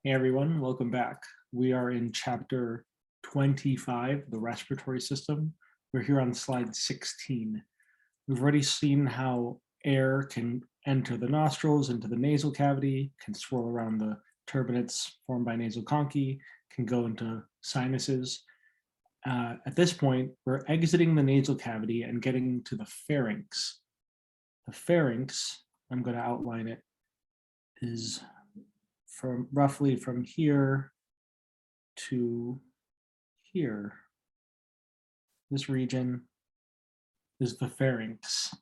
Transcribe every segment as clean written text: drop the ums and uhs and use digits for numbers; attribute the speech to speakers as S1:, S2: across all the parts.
S1: Hey everyone, welcome back. We are in chapter 25, the respiratory system. We're here on slide 16. We've already seen how air can enter the nostrils into the nasal cavity, can swirl around the turbinates formed by nasal conchae, can go into sinuses. At this point, we're exiting the nasal cavity and getting to the pharynx. The pharynx, I'm going to outline it, is roughly from here to here. This region is the pharynx.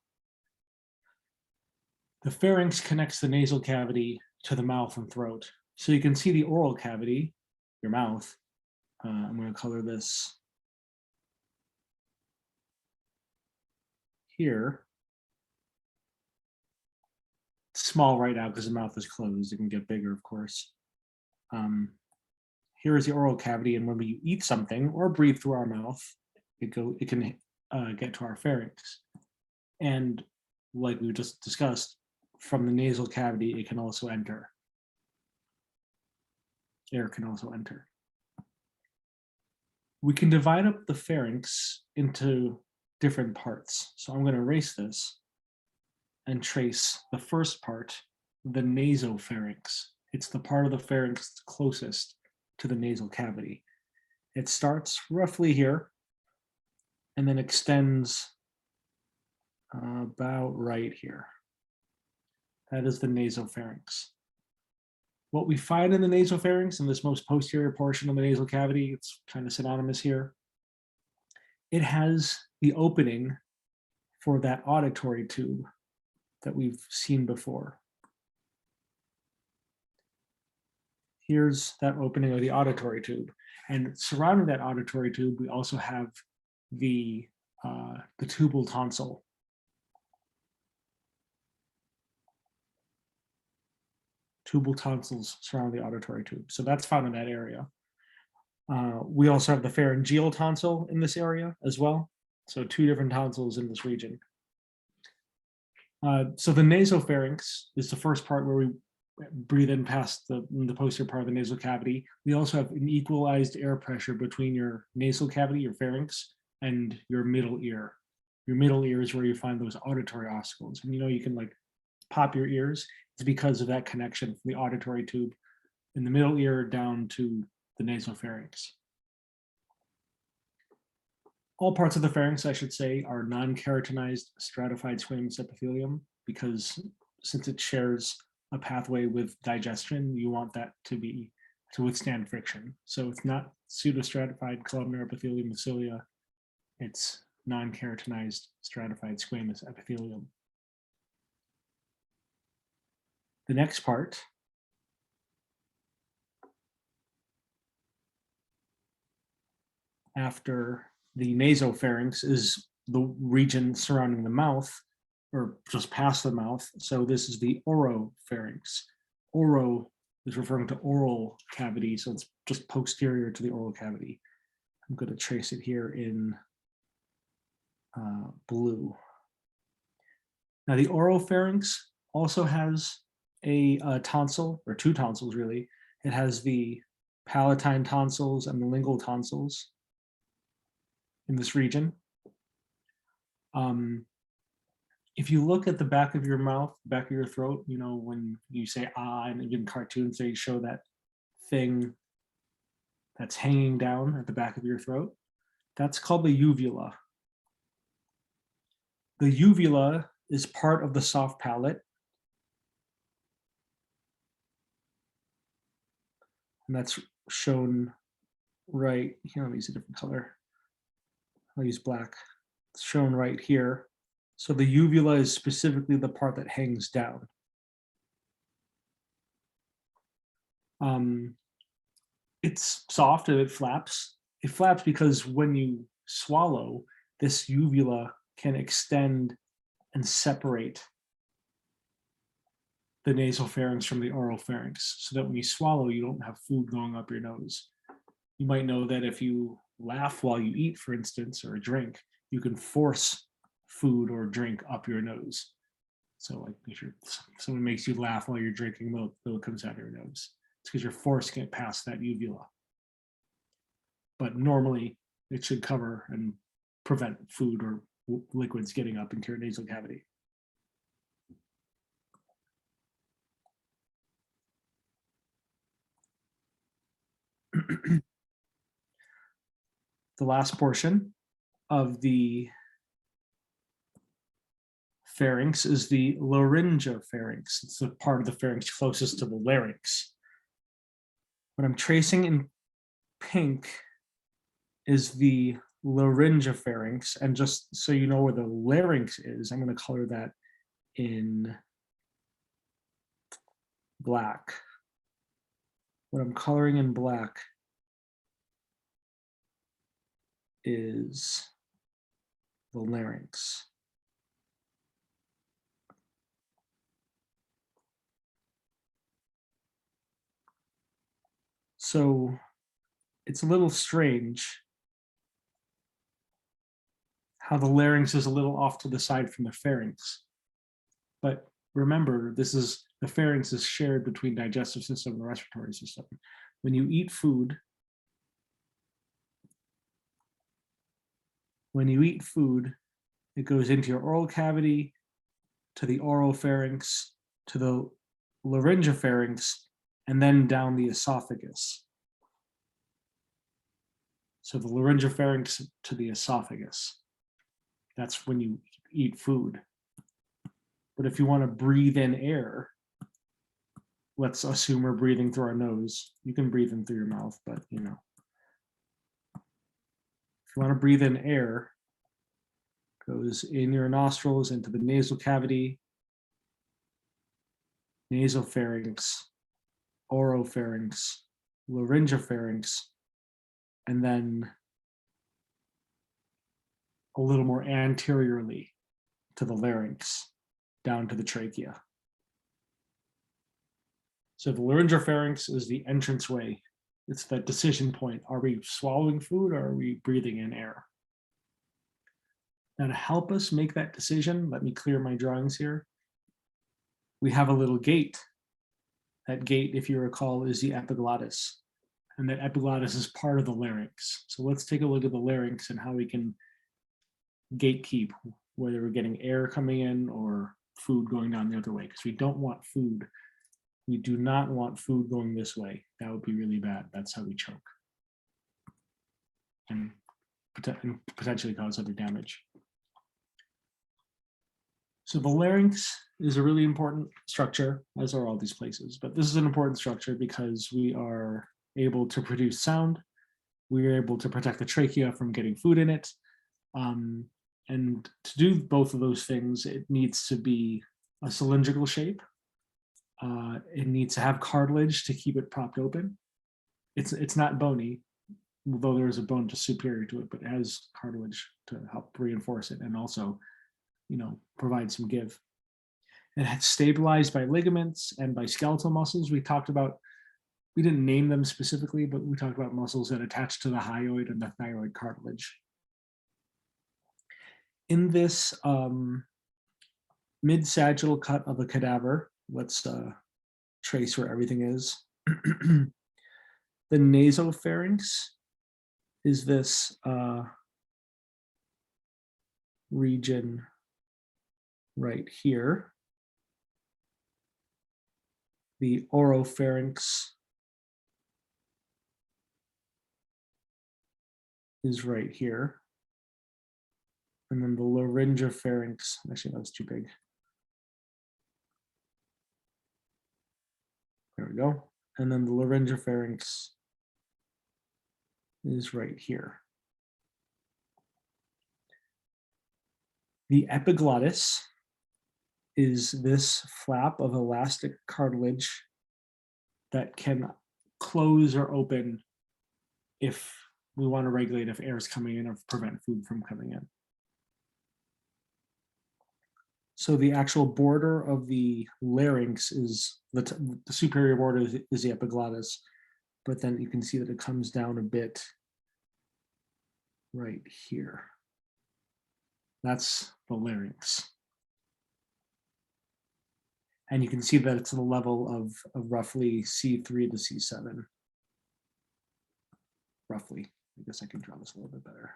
S1: The pharynx connects the nasal cavity to the mouth and throat. So you can see the oral cavity, your mouth. I'm going to color this here. It's small right now because the mouth is closed. It can get bigger, of course. Here is the oral cavity, and when we eat something or breathe through our mouth, it can get to our pharynx. And like we just discussed, from the nasal cavity, it can also enter. Air can also enter. We can divide up the pharynx into different parts. So I'm going to erase this and trace the first part, the nasopharynx. It's the part of the pharynx closest to the nasal cavity. It starts roughly here and then extends about right here. That is the nasopharynx. What we find in the nasopharynx, in this most posterior portion of the nasal cavity, it's kind of synonymous here, it has the opening for that auditory tube that we've seen before. Here's that opening of the auditory tube. And surrounding that auditory tube, we also have the tubal tonsil. Tubal tonsils surround the auditory tube. So that's found in that area. We also have the pharyngeal tonsil in this area as well. So two different tonsils in this region. So the nasopharynx is the first part where we breathe in past the posterior part of the nasal cavity. We also have an equalized air pressure between your nasal cavity, your pharynx, and your middle ear. Your middle ear is where you find those auditory ossicles. And you can like pop your ears. It's because of that connection from the auditory tube in the middle ear down to the nasopharynx. All parts of the pharynx, I should say, are non-keratinized stratified squamous epithelium because since it shares a pathway with digestion, you want that to withstand friction. So it's not pseudostratified columnar epithelium with cilia. It's non-keratinized stratified squamous epithelium. The next part after the nasopharynx is the region surrounding the mouth, or just past the mouth. So this is the oropharynx. Oro is referring to oral cavity, so it's just posterior to the oral cavity. I'm going to trace it here in blue. Now the oropharynx also has a tonsil, or two tonsils really. It has the palatine tonsils and the lingual tonsils in this region. If you look at the back of your mouth, back of your throat, when you say ah, and in cartoons they show that thing that's hanging down at the back of your throat, that's called the uvula. The uvula is part of the soft palate. And that's shown right here. Let me use a different color. I'll use black. It's shown right here. So the uvula is specifically the part that hangs down. It's soft and it flaps. It flaps because when you swallow, this uvula can extend and separate the nasopharynx from the oropharynx so that when you swallow, you don't have food going up your nose. You might know that if you laugh while you eat, for instance, or drink, you can force food or drink up your nose. So like if someone makes you laugh while you're drinking milk, milk comes out of your nose. It's because you're forcing it past that uvula. But normally it should cover and prevent food or liquids getting up into your nasal cavity. The last portion of the pharynx is the Laryngeal Pharynx. It's the part of the pharynx closest to the larynx. What I'm tracing in pink is the Laryngeal Pharynx, and just so you know where the larynx is, I'm going to color that in black. What I'm coloring in black is the larynx. So it's a little strange how the larynx is a little off to the side from the pharynx. But remember, the pharynx is shared between digestive system and the respiratory system. When you eat food, it goes into your oral cavity, to the oropharynx, to the laryngopharynx, and then down the esophagus. So the laryngopharynx to the esophagus. That's when you eat food. But if you want to breathe in air, let's assume we're breathing through our nose. You can breathe in through your mouth, but you know. If you want to breathe in air, it goes in your nostrils, into the nasal cavity, nasopharynx, oropharynx, laryngopharynx, and then a little more anteriorly to the larynx, down to the trachea. So the laryngopharynx is the entranceway. It's that decision point. Are we swallowing food or are we breathing in air? Now to help us make that decision, let me clear my drawings here. We have a little gate. That gate, if you recall, is the epiglottis. And that epiglottis is part of the larynx. So let's take a look at the larynx and how we can gatekeep, whether we're getting air coming in or food going down the other way, because we don't want food. We do not want food going this way. That would be really bad. That's how we choke and potentially cause other damage. So the larynx is a really important structure, as are all these places, but this is an important structure because we are able to produce sound. We are able to protect the trachea from getting food in it. And to do both of those things, it needs to be a cylindrical shape. It needs to have cartilage to keep it propped open. It's not bony, although there is a bone just superior to it, but it has cartilage to help reinforce it and also, you know, provide some give. It's stabilized by ligaments and by skeletal muscles. We didn't name them specifically, but we talked about muscles that attach to the hyoid and the thyroid cartilage. In this mid-sagittal cut of a cadaver, let's trace where everything is. The nasopharynx is this region right here. The oropharynx is right here. And then the laryngopharynx, actually that was too big. There we go. And then the laryngopharynx is right here. The epiglottis is this flap of elastic cartilage that can close or open if we want to regulate if air is coming in or prevent food from coming in. So the actual border of the larynx is the superior border is the epiglottis, but then you can see that it comes down a bit right here. That's the larynx. And you can see that it's at a level of roughly C3 to C7. Roughly. I guess I can draw this a little bit better.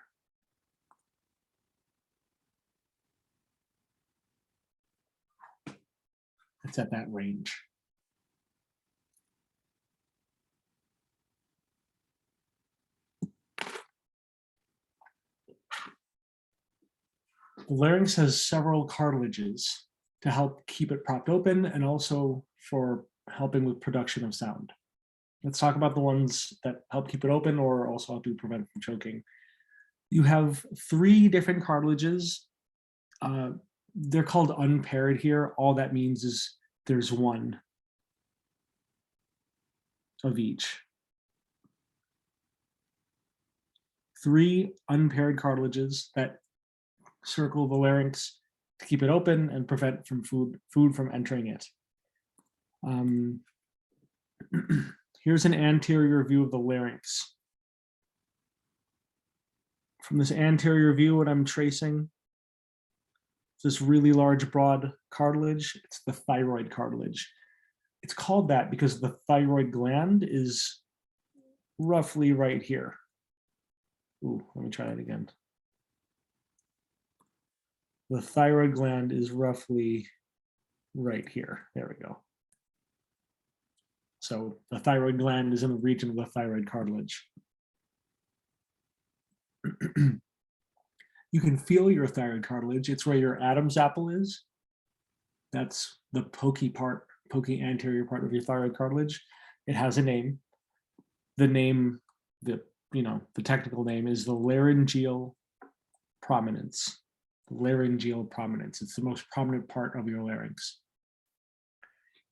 S1: It's at that range. The larynx has several cartilages to help keep it propped open and also for helping with production of sound. Let's talk about the ones that help keep it open or also help you prevent from choking. You have 3 different cartilages. They're called unpaired here. All that means is there's one of each. 3 unpaired cartilages that circle the larynx to keep it open and prevent from food from entering it. Here's an anterior view of the larynx. From this anterior view, what I'm tracing, this really large, broad cartilage, it's the thyroid cartilage. It's called that because the thyroid gland is roughly right here. Ooh, let me try that again. The thyroid gland is roughly right here. There we go. So the thyroid gland is in the region of the thyroid cartilage. You can feel your thyroid cartilage. It's where your Adam's apple is. That's the pokey anterior part of your thyroid cartilage. It has a name. The name, the technical name is the laryngeal prominence. Laryngeal prominence. It's the most prominent part of your larynx.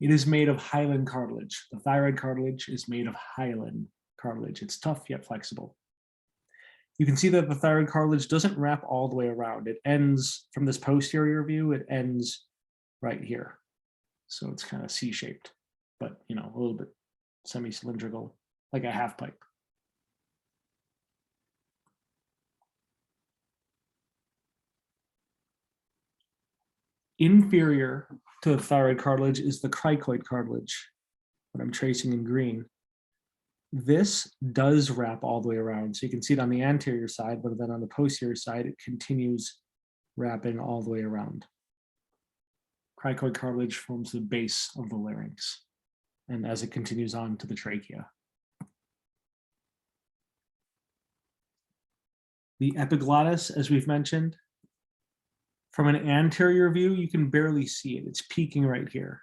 S1: It is made of hyaline cartilage. The thyroid cartilage is made of hyaline cartilage. It's tough yet flexible. You can see that the thyroid cartilage doesn't wrap all the way around. It ends from this posterior view, it ends right here. So it's kind of C-shaped, but a little bit semi-cylindrical, like a half pipe. Inferior to the thyroid cartilage is the cricoid cartilage, what I'm tracing in green. This does wrap all the way around. So you can see it on the anterior side, but then on the posterior side, it continues wrapping all the way around. Cricoid cartilage forms the base of the larynx, and as it continues on to the trachea. The epiglottis, as we've mentioned, from an anterior view, you can barely see it. It's peeking right here.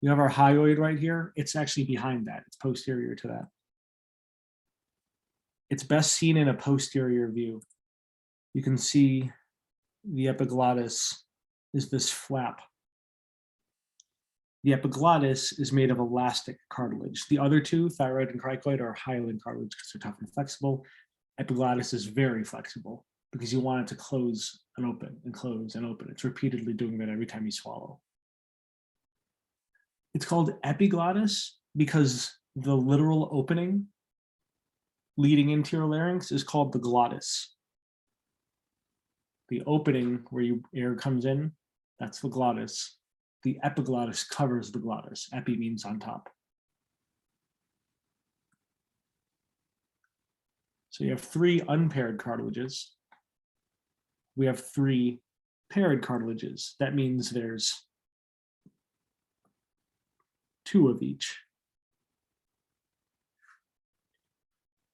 S1: You have our hyoid right here. It's actually behind that. It's posterior to that. It's best seen in a posterior view. You can see the epiglottis is this flap. The epiglottis is made of elastic cartilage. The other two, thyroid and cricoid, are hyaline cartilage because they're tough and flexible. Epiglottis is very flexible because you want it to close and open and close and open. It's repeatedly doing that every time you swallow. It's called epiglottis because the literal opening leading into your larynx is called the glottis. The opening where air comes in, that's the glottis. The epiglottis covers the glottis. Epi means on top. So you have 3 unpaired cartilages. We have 3 paired cartilages. That means there's 2 of each.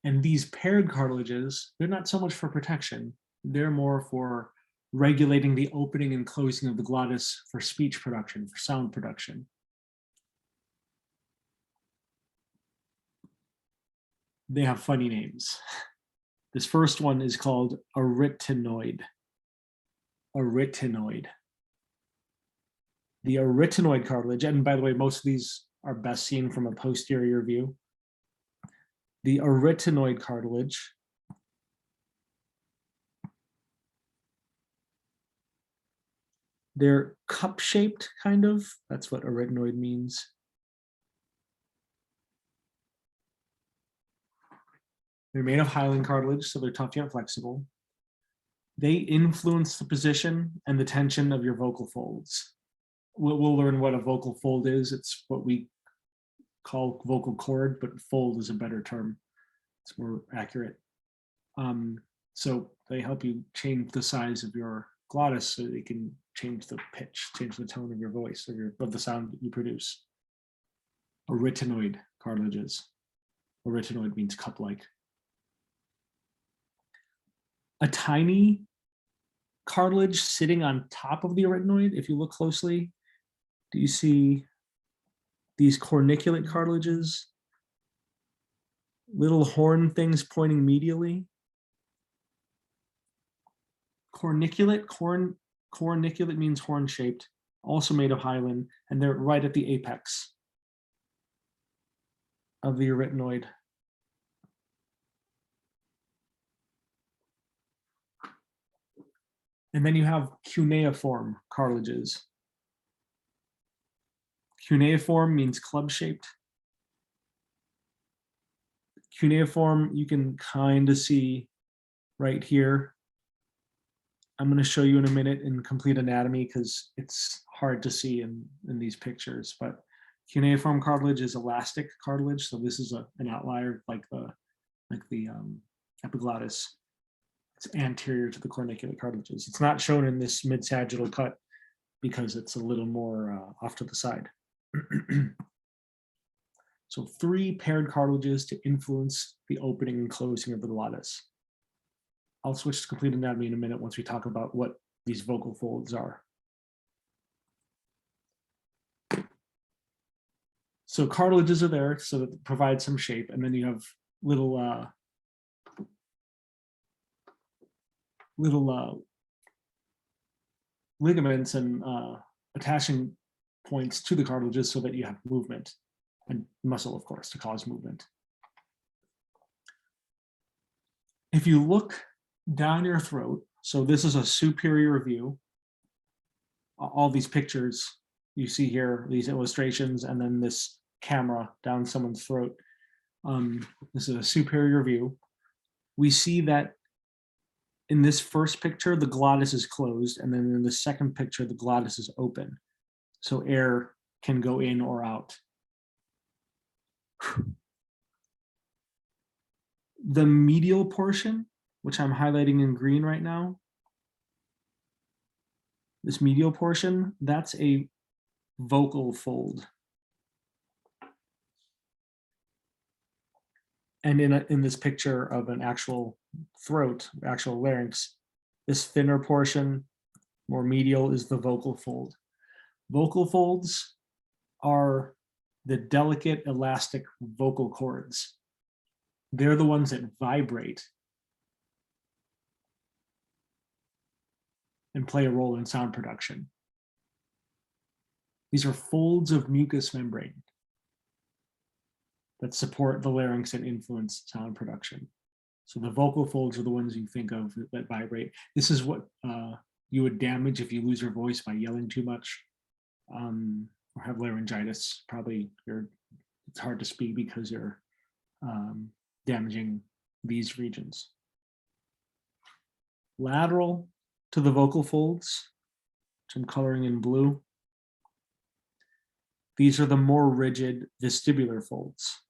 S1: And these paired cartilages, they're not so much for protection. They're more for regulating the opening and closing of the glottis for speech production, for sound production. They have funny names. This first one is called arytenoid. Arytenoid. The arytenoid cartilage, and by the way, most of these are best seen from a posterior view. The arytenoid cartilage they're cup-shaped, kind of. That's what arytenoid means. They're made of hyaline cartilage, so they're tough yet flexible. They influence the position and the tension of your vocal folds. we'll learn what a vocal fold is. It's what we call vocal cord, but fold is a better term. It's more accurate. So they help you change the size of your glottis so they can change the pitch, change the tone of your voice, of the sound that you produce. Arytenoid cartilages. Arytenoid means cup-like. A tiny cartilage sitting on top of the arytenoid, if you look closely, do you see these corniculate cartilages? Little horn things pointing medially. Corniculate means horn-shaped, also made of hyaline, and they're right at the apex of the arytenoid. And then you have cuneiform cartilages. Cuneiform means club-shaped. Cuneiform you can kind of see right here. I'm going to show you in a minute in complete anatomy because it's hard to see in these pictures, but cuneiform cartilage is elastic cartilage. So this is an outlier like the epiglottis. It's anterior to the corniculate cartilages. It's not shown in this mid-sagittal cut because it's a little more off to the side. So 3 paired cartilages to influence the opening and closing of the glottis. I'll switch to complete anatomy in a minute once we talk about what these vocal folds are. So cartilages are there so that it provides some shape, and then you have little ligaments and attaching points to the cartilages so that you have movement, and muscle, of course, to cause movement. If you look down your throat, so this is a superior view. All these pictures you see here, these illustrations, and then this camera down someone's throat. This is a superior view. We see that in this first picture, the glottis is closed, and then in the second picture, the glottis is open. So air can go in or out. The medial portion, which I'm highlighting in green right now, this medial portion, that's a vocal fold. And in this picture of an actual throat, actual larynx, this thinner portion, more medial, is the vocal fold. Vocal folds are the delicate, elastic vocal cords. They're the ones that vibrate and play a role in sound production. These are folds of mucous membrane that support the larynx and influence sound production. So the vocal folds are the ones you think of that vibrate. This is what you would damage if you lose your voice by yelling too much, or have laryngitis. Probably it's hard to speak because you're damaging these regions. Lateral to the vocal folds, which I'm coloring in blue. These are the more rigid vestibular folds.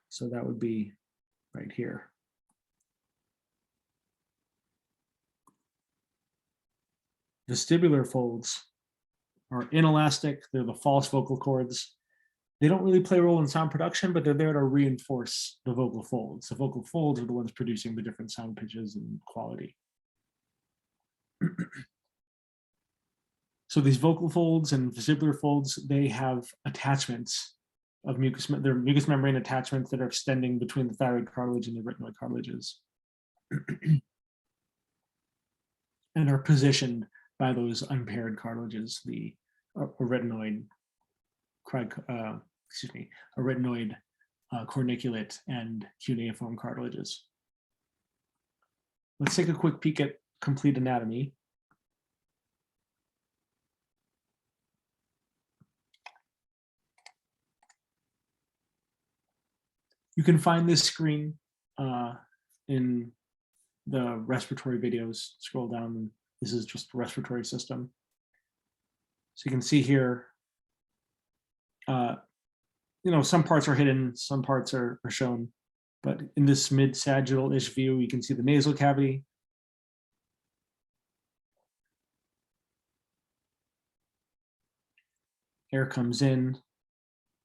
S1: So that would be right here. Vestibular folds are inelastic. They're the false vocal cords. They don't really play a role in sound production, but they're there to reinforce the vocal folds. The vocal folds are the ones producing the different sound pitches and quality. So these vocal folds and vestibular folds, they have attachments of mucous membrane attachments that are extending between the thyroid cartilage and the arytenoid cartilages and are positioned by those unpaired cartilages, the arytenoid, corniculate, and cuneiform cartilages. Let's take a quick peek at complete anatomy. You can find this screen in the respiratory videos. Scroll down, and this is just respiratory system. So you can see here, some parts are hidden, some parts are shown, but in this mid-sagittal-ish view, you can see the nasal cavity. Air comes in,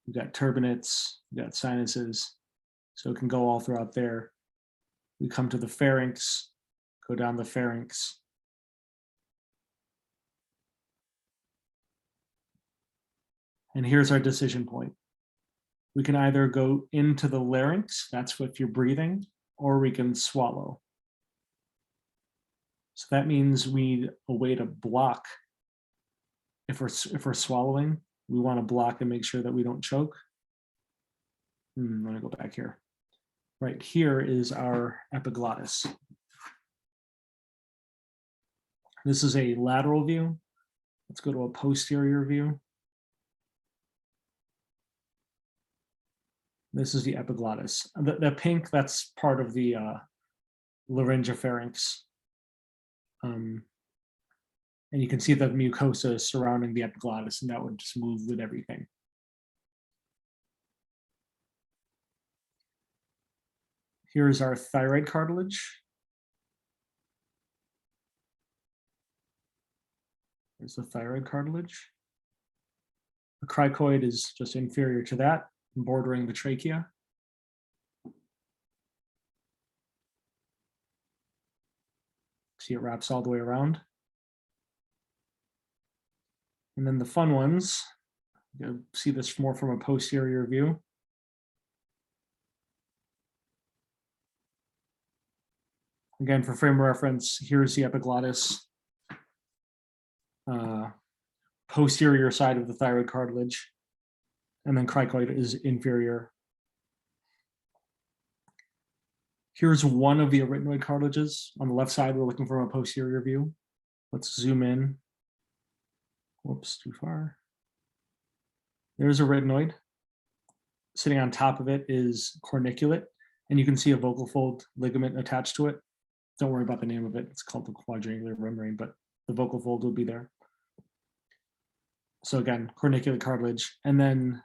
S1: you've got turbinates, you've got sinuses, so it can go all throughout there. We come to the pharynx, go down the pharynx. And here's our decision point. We can either go into the larynx, that's if you're breathing, or we can swallow. So that means we need a way to block. If we're swallowing, we want to block and make sure that we don't choke. I'm going to go back here. Right here is our epiglottis. This is a lateral view. Let's go to a posterior view. This is the epiglottis. The pink, that's part of the Laryngeal Pharynx. And you can see the mucosa surrounding the epiglottis, and that would just move with everything. Here's our thyroid cartilage. There's the thyroid cartilage. The cricoid is just inferior to that, bordering the trachea. See, it wraps all the way around. And then the fun ones, you'll see this more from a posterior view. Again, for frame of reference, here's the epiglottis, posterior side of the thyroid cartilage, and then cricoid is inferior. Here's one of the arytenoid cartilages. On the left side, we're looking from a posterior view. Let's zoom in. Whoops, too far. There's a arytenoid. Sitting on top of it is corniculate, and you can see a vocal fold ligament attached to it. Don't worry about the name of it. It's called the quadrangular membrane, but the vocal fold will be there. So again, corniculate cartilage. And then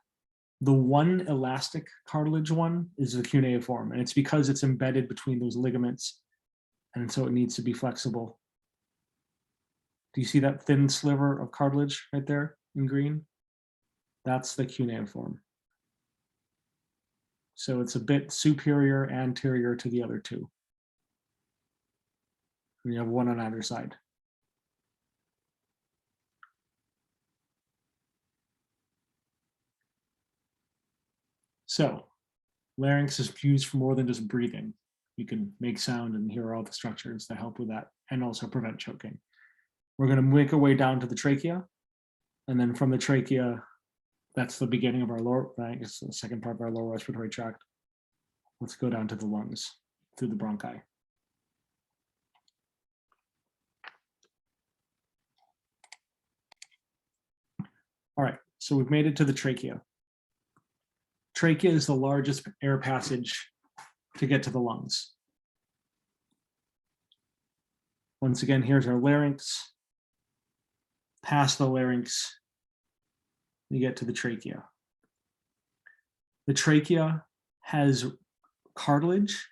S1: the one elastic cartilage one is the cuneiform, and it's because it's embedded between those ligaments, and so it needs to be flexible. Do you see that thin sliver of cartilage right there in green? That's the cuneiform. So it's a bit superior, anterior to the other two. And you have one on either side. So larynx is used for more than just breathing. You can make sound and hear all the structures that help with that and also prevent choking. We're going to make our way down to the trachea. And then from the trachea, that's the beginning of our lower, I guess the second part of our lower respiratory tract. Let's go down to the lungs through the bronchi. All right, so we've made it to the trachea. Trachea is the largest air passage to get to the lungs. Once again, here's our larynx. Past the larynx, you get to the trachea. The trachea has cartilage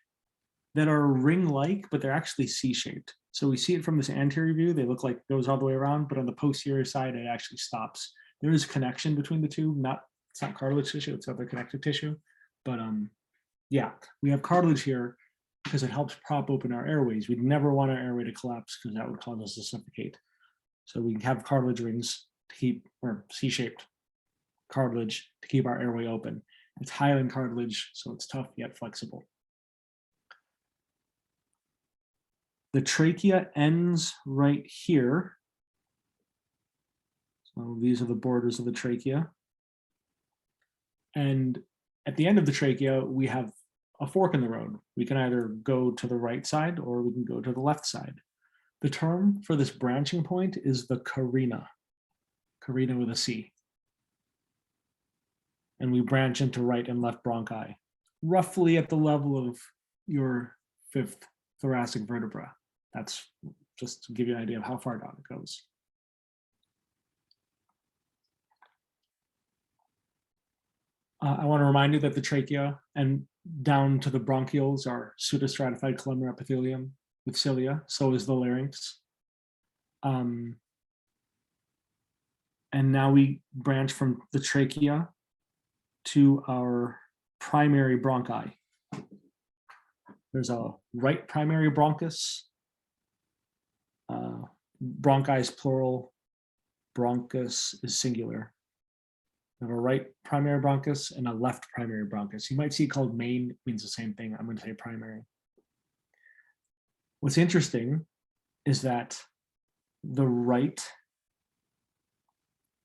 S1: that are ring-like, but they're actually C-shaped. So we see it from this anterior view, they look like it goes all the way around, but on the posterior side, it actually stops. There is a connection between the two, it's not cartilage tissue, it's other connective tissue. But yeah, we have cartilage here because it helps prop open our airways. We'd never want our airway to collapse because that would cause us to suffocate. So we have cartilage rings to keep, or C-shaped cartilage to keep our airway open. It's hyaline cartilage, so it's tough yet flexible. The trachea ends right here. So these are the borders of the trachea. And at the end of the trachea, we have a fork in the road. We can either go to the right side or we can go to the left side. The term for this branching point is the carina with a C. And we branch into right and left bronchi, roughly at the level of your fifth thoracic vertebra. That's just to give you an idea of how far down it goes. I want to remind you that the trachea and down to the bronchioles are pseudostratified columnar epithelium with cilia. So is the larynx. And now we branch from the trachea to our primary bronchi. There's a right primary bronchus. Bronchi is plural. Bronchus is singular. We have a right primary bronchus and a left primary bronchus. You might see it called main, it means the same thing. I'm going to say primary. What's interesting is that the right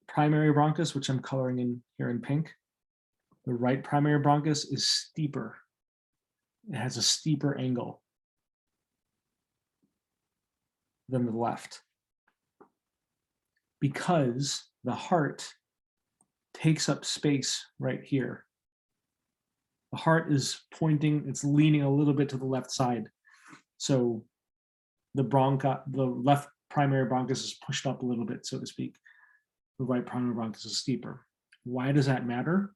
S1: primary bronchus, which I'm coloring in here in pink, the right primary bronchus is steeper. It has a steeper angle than the left because the heart takes up space right here. The heart is pointing, it's leaning a little bit to the left side. So the left primary bronchus is pushed up a little bit, so to speak. The right primary bronchus is steeper. Why does that matter?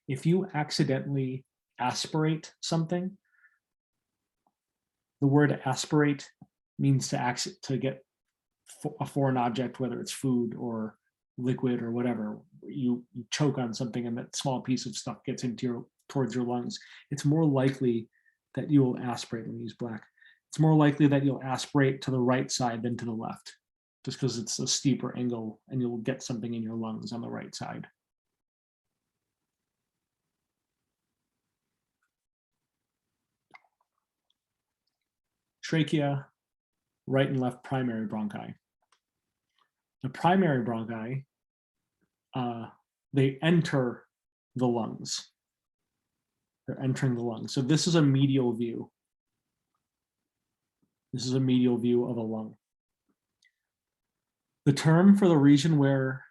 S1: If you accidentally aspirate something, the word aspirate means to get a foreign object, whether it's food or liquid or whatever. You choke on something and that small piece of stuff gets towards your lungs. It's more likely that you will aspirate. Let me use black. It's more likely that you'll aspirate to the right side than to the left, just because it's a steeper angle and you'll get something in your lungs on the right side. Trachea, right and left primary bronchi. The primary bronchi, they enter the lungs. They're entering the lungs. So this is a medial view. This is a medial view of a lung. The term for the region where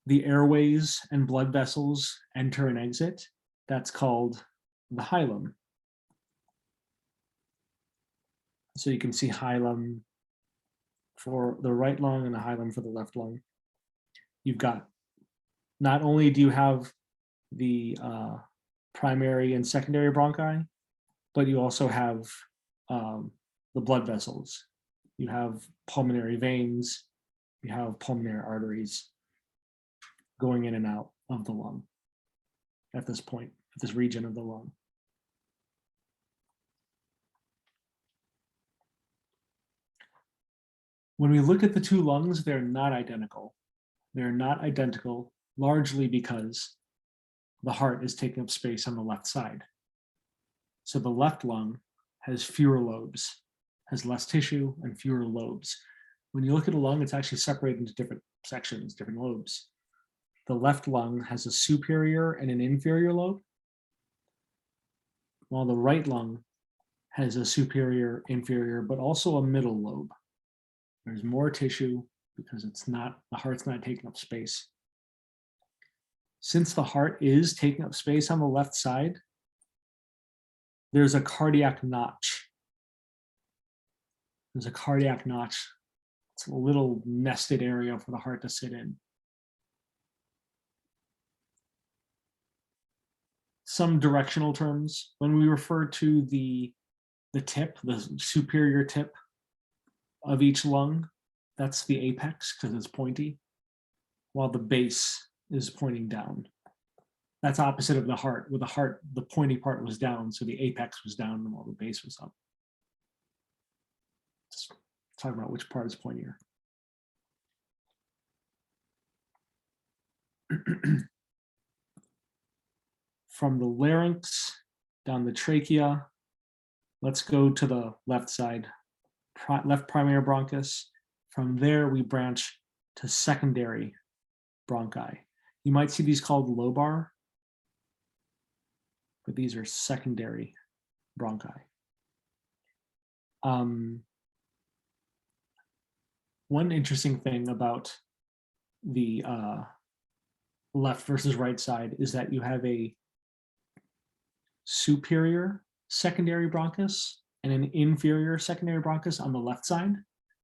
S1: the airways and blood vessels enter and exit, that's called the hilum. So you can see hilum for the right lung and a hilum for the left lung. You've got, not only do you have the primary and secondary bronchi, but you also have the blood vessels. You have pulmonary veins, you have pulmonary arteries going in and out of the lung at this point, at this region of the lung. When we look at the two lungs, they're not identical. They're not identical largely because the heart is taking up space on the left side. So the left lung has fewer lobes, has less tissue and fewer lobes. When you look at a lung, it's actually separated into different sections, different lobes. The left lung has a superior and an inferior lobe, while the right lung has a superior, inferior, but also a middle lobe. There's more tissue because the heart's not taking up space. Since the heart is taking up space on the left side, there's a cardiac notch. There's a cardiac notch. It's a little nested area for the heart to sit in. Some directional terms, when we refer to the tip, the superior tip of each lung, that's the apex because it's pointy, while the base is pointing down. That's opposite of the heart. With the heart, the pointy part was down, so the apex was down while the base was up. Just talking about which part is pointier. From the larynx down the trachea, let's go to the left side, left primary bronchus. From there, we branch to secondary bronchi. You might see these called lobar, but these are secondary bronchi. One interesting thing about the left versus right side is that you have a superior secondary bronchus and an inferior secondary bronchus on the left side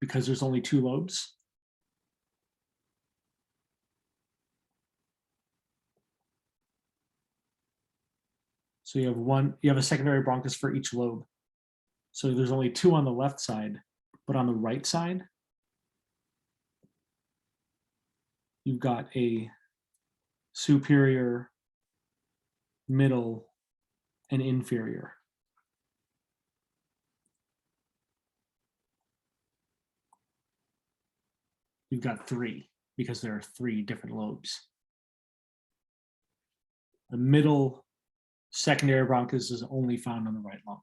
S1: because there's only two lobes. So you have a secondary bronchus for each lobe. So there's only 2 on the left side, but on the right side, you've got a superior, middle, and inferior. You've got 3 because there are 3 different lobes. The middle secondary bronchus is only found on the right lung.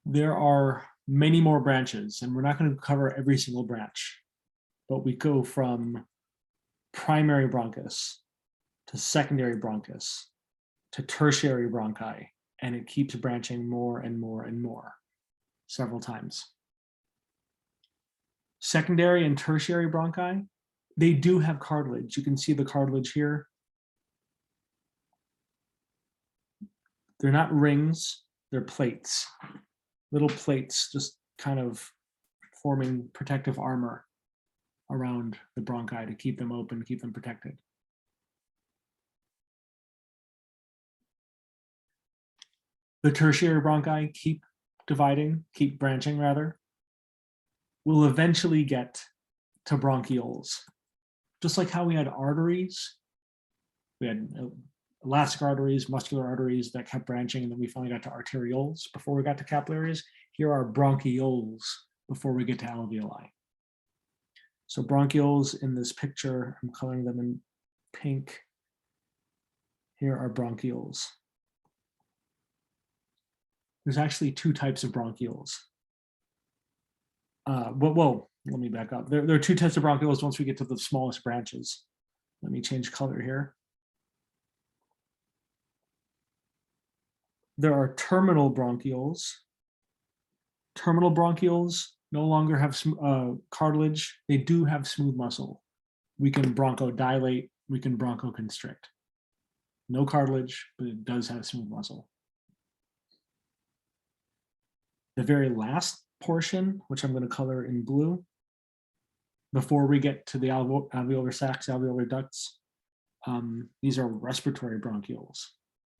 S1: There are many more branches, and we're not going to cover every single branch, but we go from primary bronchus to secondary bronchus to tertiary bronchi, and it keeps branching more and more and more, several times. Secondary and tertiary bronchi, they do have cartilage. You can see the cartilage here. They're not rings, they're plates. Little plates just kind of forming protective armor around the bronchi to keep them open, keep them protected. The tertiary bronchi keep dividing, keep branching rather. We'll eventually get to bronchioles. Just like how we had arteries, we had elastic arteries, muscular arteries that kept branching, and then we finally got to arterioles before we got to capillaries. Here are bronchioles before we get to alveoli. So bronchioles in this picture, I'm coloring them in pink. Here are bronchioles. There's actually 2 types of bronchioles. Well, let me back up. There are 2 types of bronchioles once we get to the smallest branches. Let me change color here. There are terminal bronchioles. Terminal bronchioles no longer have cartilage. They do have smooth muscle. We can bronchodilate, we can bronchoconstrict. No cartilage, but it does have smooth muscle. The very last portion, which I'm going to color in blue, before we get to the alveolar sacs, alveolar ducts, these are respiratory bronchioles.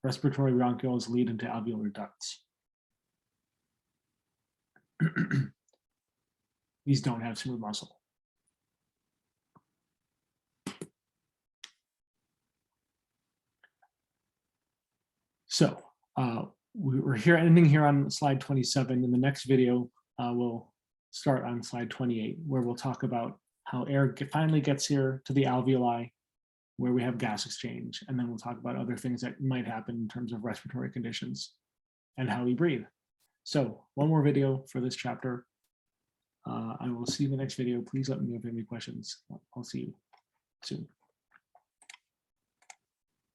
S1: Respiratory bronchioles lead into alveolar ducts. These don't have smooth muscle. So we're ending here on slide 27. In the next video, we'll start on slide 28, where we'll talk about how air finally gets here to the alveoli, where we have gas exchange. And then we'll talk about other things that might happen in terms of respiratory conditions and how we breathe. So one more video for this chapter. I will see you in the next video. Please let me know if you have any questions. I'll see you soon.